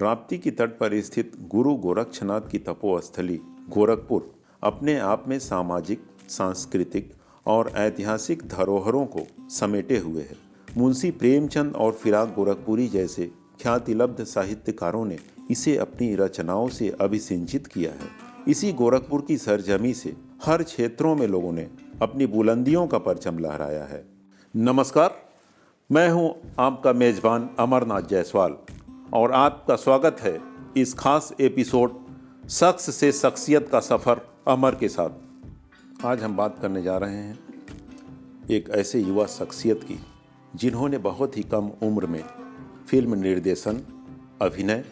राप्ती की तट पर स्थित गुरु गोरक्षनाथ की तपोस्थली गोरखपुर अपने आप में सामाजिक, सांस्कृतिक और ऐतिहासिक धरोहरों को समेटे हुए है। मुंशी प्रेमचंद और फिराक गोरखपुरी जैसे ख्यातिलब्ध साहित्यकारों ने इसे अपनी रचनाओं से अभिसिंचित किया है। इसी गोरखपुर की सरजमी से हर क्षेत्रों में लोगों ने अपनी बुलंदियों का परचम लहराया है। नमस्कार, मैं हूं आपका मेजबान अमरनाथ जायसवाल और आपका स्वागत है इस खास एपिसोड शख्स से शख्सियत का सफ़र अमर के साथ। आज हम बात करने जा रहे हैं एक ऐसे युवा शख्सियत की जिन्होंने बहुत ही कम उम्र में फिल्म निर्देशन, अभिनय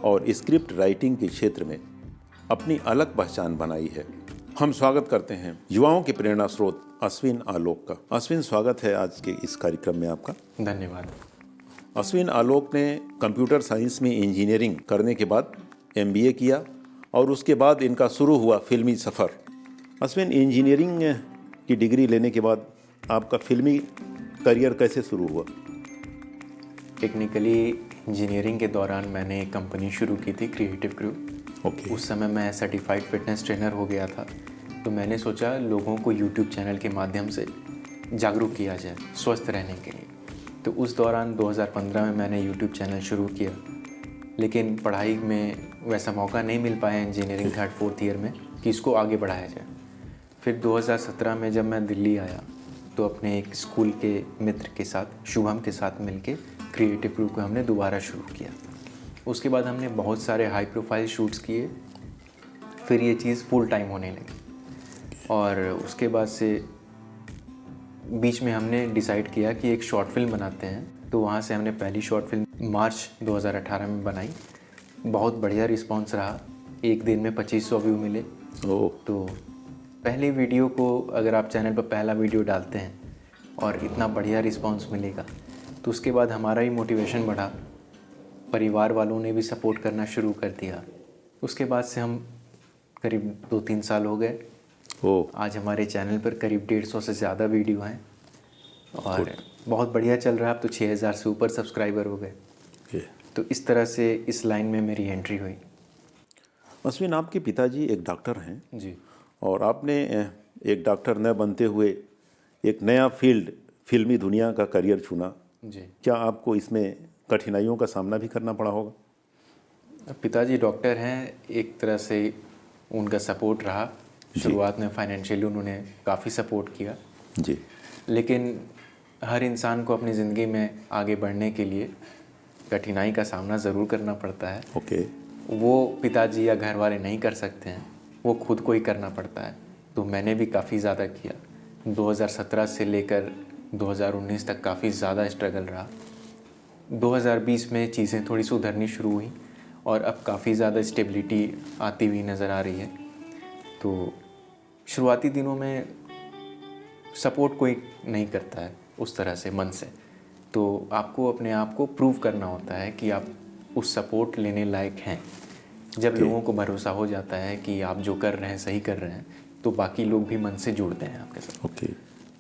और स्क्रिप्ट राइटिंग के क्षेत्र में अपनी अलग पहचान बनाई है। हम स्वागत करते हैं युवाओं के प्रेरणा स्रोत अश्विन आलोक का। अश्विन, स्वागत है आज के इस कार्यक्रम में आपका। धन्यवाद। अश्विन आलोक ने कंप्यूटर साइंस में इंजीनियरिंग करने के बाद MBA किया और उसके बाद इनका शुरू हुआ फिल्मी सफ़र। अश्विन, इंजीनियरिंग की डिग्री लेने के बाद आपका फिल्मी करियर कैसे शुरू हुआ? टेक्निकली इंजीनियरिंग के दौरान मैंने एक कंपनी शुरू की थी, क्रिएटिव क्रू। उस समय मैं सर्टिफाइड फिटनेस ट्रेनर हो गया था, तो मैंने सोचा लोगों को यूट्यूब चैनल के माध्यम से जागरूक किया जाए स्वस्थ रहने के लिए। तो उस दौरान 2015 में मैंने यूट्यूब चैनल शुरू किया, लेकिन पढ़ाई में वैसा मौका नहीं मिल पाया इंजीनियरिंग 3rd-4th ईयर में कि इसको आगे बढ़ाया जाए। फिर 2017 में जब मैं दिल्ली आया तो अपने एक स्कूल के मित्र के साथ, शुभम के साथ मिलके क्रिएटिव क्रू को हमने दोबारा शुरू किया। उसके बाद हमने बहुत सारे हाई प्रोफाइल शूट्स किए, फिर ये चीज़ फुल टाइम होने लगी और उसके बाद से बीच में हमने डिसाइड किया कि एक शॉर्ट फिल्म बनाते हैं। तो वहाँ से हमने पहली शॉर्ट फिल्म मार्च 2018 में बनाई। बहुत बढ़िया रिस्पांस रहा, एक दिन में 2500 व्यू मिले। तो पहले वीडियो को अगर आप चैनल पर पहला वीडियो डालते हैं और इतना बढ़िया रिस्पांस मिलेगा तो उसके बाद हमारा ही मोटिवेशन बढ़ा, परिवार वालों ने भी सपोर्ट करना शुरू कर दिया। उसके बाद से हम करीब 2-3 साल हो गए। आज हमारे चैनल पर करीब 150 से ज़्यादा वीडियो हैं और बहुत बढ़िया चल रहा है। अब तो 6000 से ऊपर सब्सक्राइबर हो गए। तो इस तरह से इस लाइन में मेरी एंट्री हुई। अश्विन, आपके पिताजी एक डॉक्टर हैं जी। और आपने एक डॉक्टर न बनते हुए एक नया फील्ड, फिल्मी दुनिया का करियर चुना जी। क्या आपको इसमें कठिनाइयों का सामना भी करना पड़ा होगा? पिताजी डॉक्टर हैं, एक तरह से उनका सपोर्ट रहा। शुरुआत में फाइनेंशियली उन्होंने काफ़ी सपोर्ट किया जी, लेकिन हर इंसान को अपनी ज़िंदगी में आगे बढ़ने के लिए कठिनाई का सामना ज़रूर करना पड़ता है। वो पिताजी या घर वाले नहीं कर सकते हैं, वो खुद को ही करना पड़ता है। तो मैंने भी काफ़ी ज़्यादा किया। 2017 से लेकर 2019 तक काफ़ी ज़्यादा स्ट्रगल रहा। 2020 में चीज़ें थोड़ी सुधरनी शुरू हुई और अब काफ़ी ज़्यादा स्टेबिलिटी आती हुई नज़र आ रही है। तो शुरुआती दिनों में सपोर्ट कोई नहीं करता है उस तरह से मन से, तो आपको अपने आप को प्रूव करना होता है कि आप उस सपोर्ट लेने लायक हैं। जब लोगों को भरोसा हो जाता है कि आप जो कर रहे हैं सही कर रहे हैं, तो बाकी लोग भी मन से जुड़ते हैं आपके साथ।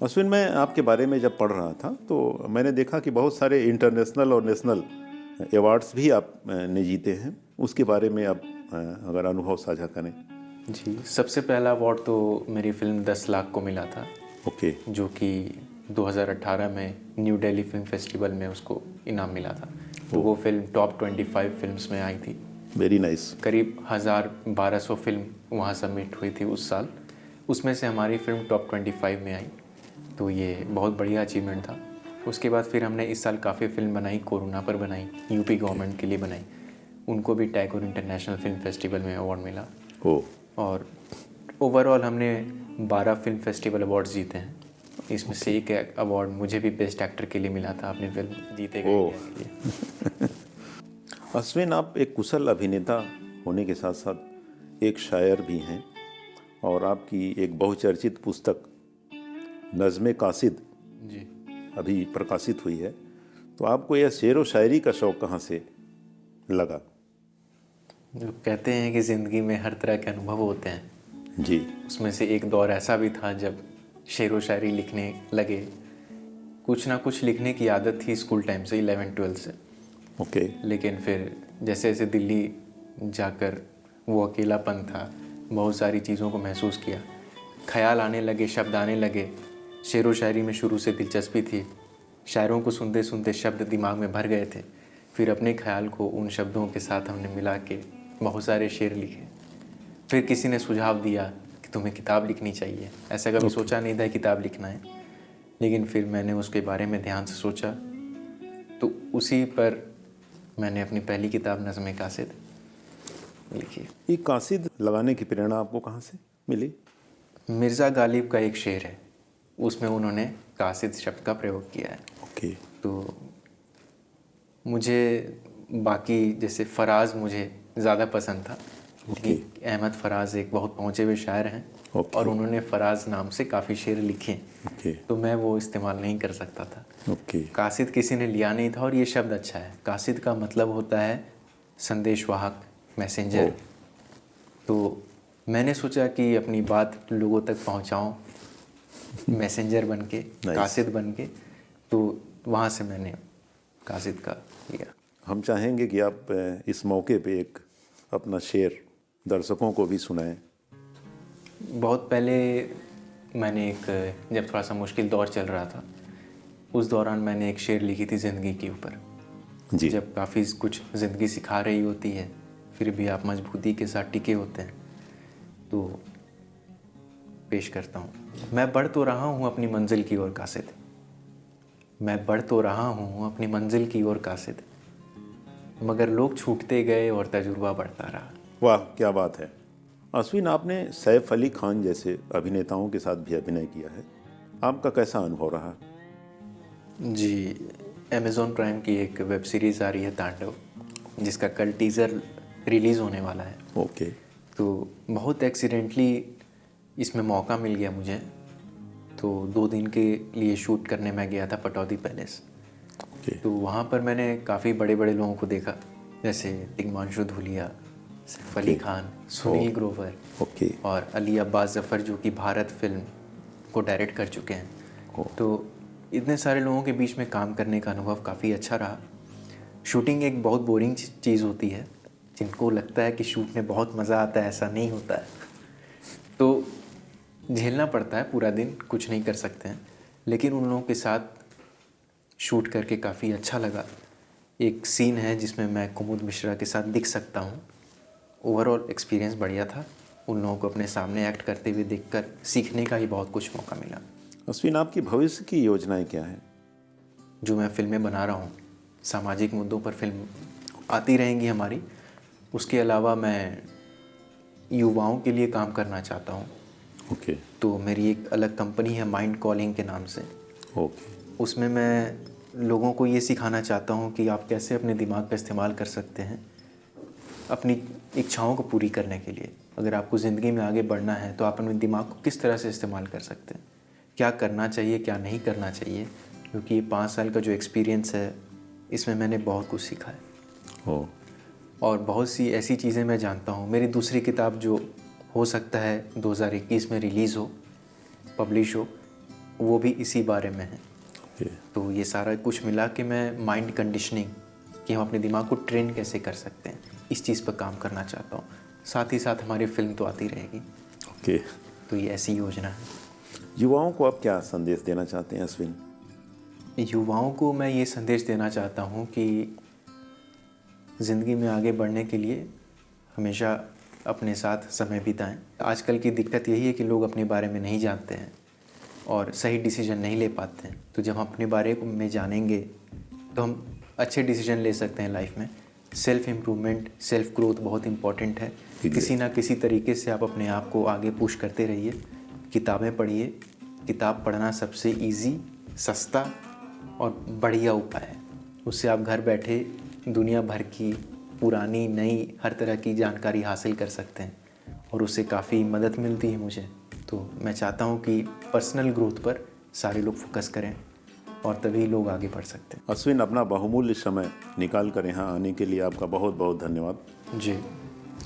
अश्विन, मैं आपके बारे में जब पढ़ रहा था तो मैंने देखा कि बहुत सारे इंटरनेशनल और नेशनल अवार्ड्स भी आपने जीते हैं। उसके बारे में आप अगर अनुभव साझा करें। जी, सबसे पहला अवार्ड तो मेरी फिल्म 10 लाख को मिला था। जो कि 2018 में न्यू दिल्ली फिल्म फेस्टिवल में उसको इनाम मिला था। तो वो फिल्म टॉप 25 फिल्म्स में आई थी। Very nice. करीब 1200 फिल्म वहाँ सबमिट हुई थी उस साल, उसमें से हमारी फिल्म टॉप 25 में आई। तो ये बहुत बढ़िया अचीवमेंट था। उसके बाद फिर हमने इस साल काफ़ी फिल्म बनाई, कोरोना पर बनाई, यूपी गवर्नमेंट के लिए बनाई। उनको भी टैगोर इंटरनेशनल फिल्म फेस्टिवल में अवार्ड मिला। और ओवरऑल हमने 12 फिल्म फेस्टिवल अवार्ड्स जीते हैं। इसमें से एक अवार्ड मुझे भी बेस्ट एक्टर के लिए मिला था अपनी फिल्म जीते गए। अश्विन, आप एक कुशल अभिनेता होने के साथ साथ एक शायर भी हैं और आपकी एक बहुचर्चित पुस्तक नज़्म कासिद जी अभी प्रकाशित हुई है। तो आपको यह शेर व शायरी का शौक़ कहाँ से लगा? जो कहते हैं कि ज़िंदगी में हर तरह के अनुभव होते हैं जी, उसमें से एक दौर ऐसा भी था जब शेर व शायरी लिखने लगे। कुछ ना कुछ लिखने की आदत थी स्कूल टाइम से, 11-12 से। ओके। लेकिन फिर जैसे जैसे दिल्ली जाकर वो अकेलापन था, बहुत सारी चीज़ों को महसूस किया, ख्याल आने लगे, शब्द आने लगे। शेर व शायरी में शुरू से दिलचस्पी थी, शायरों को सुनते सुनते शब्द दिमाग में भर गए थे। फिर अपने ख्याल को उन शब्दों के साथ हमने मिला के बहुत सारे शेर लिखे। फिर किसी ने सुझाव दिया कि तुम्हें किताब लिखनी चाहिए। ऐसा कभी सोचा नहीं था किताब लिखना है, लेकिन फिर मैंने उसके बारे में ध्यान से सोचा, तो उसी पर मैंने अपनी पहली किताब नज़्म कासिद लिखी। ये कासिद लगाने की प्रेरणा आपको कहाँ से मिली? मिर्ज़ा गालिब का एक शेर है, उसमें उन्होंने कासिद शब्द का प्रयोग किया है। ओके। तो मुझे बाकी जैसे फराज मुझे ज़्यादा पसंद था, क्योंकि अहमद फराज एक बहुत पहुँचे हुए शायर हैं और उन्होंने फराज नाम से काफ़ी शेर लिखे, तो मैं वो इस्तेमाल नहीं कर सकता था। कासिद किसी ने लिया नहीं था और ये शब्द अच्छा है। कासिद का मतलब होता है संदेशवाहक, मैसेंजर। तो मैंने सोचा कि अपनी बात लोगों तक पहुंचाऊं मैसेंजर बन के, कासिद बन के, तो वहाँ से मैंने कासिद का लिया। हम चाहेंगे कि आप इस मौके पे एक अपना शेर दर्शकों को भी सुनाएं। बहुत पहले मैंने जब थोड़ा सा मुश्किल दौर चल रहा था, उस दौरान मैंने एक शेर लिखी थी ज़िंदगी के ऊपर जी। जब काफ़ी कुछ ज़िंदगी सिखा रही होती है, फिर भी आप मजबूती के साथ टिके होते हैं, तो पेश करता हूँ। मैं बढ़ तो रहा हूँ अपनी मंजिल की ओर कासिद, मैं बढ़ तो रहा हूँ अपनी मंजिल की ओर कासिद, मगर लोग छूटते गए और तजुर्बा बढ़ता रहा। वाह, क्या बात है। अश्विन, आपने सैफ अली खान जैसे अभिनेताओं के साथ भी अभिनय किया है, आपका कैसा अनुभव रहा? जी, अमेज़ॉन प्राइम की एक वेब सीरीज़ आ रही है तांडव, जिसका कल टीज़र रिलीज़ होने वाला है। ओके। तो बहुत एक्सीडेंटली इसमें मौका मिल गया मुझे, तो 2 दिन के लिए शूट करने मैं गया था पटौदी पैलेस। तो वहाँ पर मैंने काफ़ी बड़े बड़े लोगों को देखा, जैसे तिग्मांशु धूलिया, सैफ अली खान, सुनील ग्रोवर और अली अब्बास ज़फ़र, जो कि भारत फिल्म को डायरेक्ट कर चुके हैं। तो इतने सारे लोगों के बीच में काम करने का अनुभव काफ़ी अच्छा रहा। शूटिंग एक बहुत बोरिंग चीज़ होती है, जिनको लगता है कि शूट में बहुत मज़ा आता है, ऐसा नहीं होता है। तो झेलना पड़ता है पूरा दिन, कुछ नहीं कर सकते हैं, लेकिन उन लोगों के साथ शूट करके काफ़ी अच्छा लगा। एक सीन है जिसमें मैं कुमुद मिश्रा के साथ दिख सकता हूँ। ओवरऑल एक्सपीरियंस बढ़िया था। उन लोगों को अपने सामने एक्ट करते हुए देखकर सीखने का ही बहुत कुछ मौका मिला। अश्विन, आपकी भविष्य की योजनाएं क्या हैं? जो मैं फिल्में बना रहा हूँ, सामाजिक मुद्दों पर फिल्म आती रहेंगी हमारी। उसके अलावा मैं युवाओं के लिए काम करना चाहता हूँ। ओके। तो मेरी एक अलग कंपनी है माइंड कॉलिंग के नाम से। ओके। उसमें मैं लोगों को ये सिखाना चाहता हूँ कि आप कैसे अपने दिमाग का इस्तेमाल कर सकते हैं अपनी इच्छाओं को पूरी करने के लिए। अगर आपको ज़िंदगी में आगे बढ़ना है तो आप अपने दिमाग को किस तरह से इस्तेमाल कर सकते हैं, क्या करना चाहिए, क्या नहीं करना चाहिए। क्योंकि ये 5 साल का जो एक्सपीरियंस है, इसमें मैंने बहुत कुछ सीखा है और बहुत सी ऐसी चीज़ें मैं जानता हूँ। मेरी दूसरी किताब जो हो सकता है 2021 में रिलीज़ हो, पब्लिश हो, वो भी इसी बारे में है। तो ये सारा कुछ मिला के मैं माइंड कंडीशनिंग, कि हम अपने दिमाग को ट्रेन कैसे कर सकते हैं, इस चीज़ पर काम करना चाहता हूँ। साथ ही साथ हमारी फिल्म तो आती रहेगी। ओके। तो ये ऐसी योजना है। युवाओं को आप क्या संदेश देना चाहते हैं अश्विन? युवाओं को मैं ये संदेश देना चाहता हूँ कि ज़िंदगी में आगे बढ़ने के लिए हमेशा अपने साथ समय बिताएं। आजकल की दिक्कत यही है कि लोग अपने बारे में नहीं जानते हैं और सही डिसीजन नहीं ले पाते हैं। तो जब हम अपने बारे में जानेंगे तो हम अच्छे डिसीजन ले सकते हैं लाइफ में। सेल्फ इम्प्रूवमेंट, सेल्फ ग्रोथ बहुत इम्पॉर्टेंट है। किसी ना किसी तरीके से आप अपने आप को आगे पुश करते रहिए। किताबें पढ़िए। किताब पढ़ना सबसे इजी, सस्ता और बढ़िया उपाय है। उससे आप घर बैठे दुनिया भर की पुरानी नई हर तरह की जानकारी हासिल कर सकते हैं और उससे काफ़ी मदद मिलती है मुझे। तो मैं चाहता हूँ कि पर्सनल ग्रोथ पर सारे लोग फोकस करें और तभी लोग आगे बढ़ सकते हैं। अश्विन, अपना बहुमूल्य समय निकाल कर यहाँ आने के लिए आपका बहुत बहुत धन्यवाद। जी,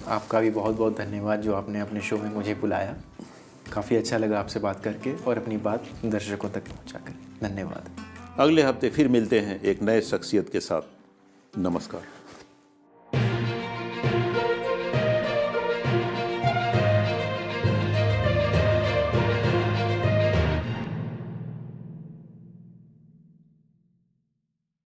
आपका भी बहुत बहुत धन्यवाद जो आपने अपने शो में मुझे बुलाया। काफ़ी अच्छा लगा आपसे बात करके और अपनी बात दर्शकों तक पहुँचा कर। धन्यवाद। अगले हफ्ते फिर मिलते हैं एक नए शख्सियत के साथ। नमस्कार।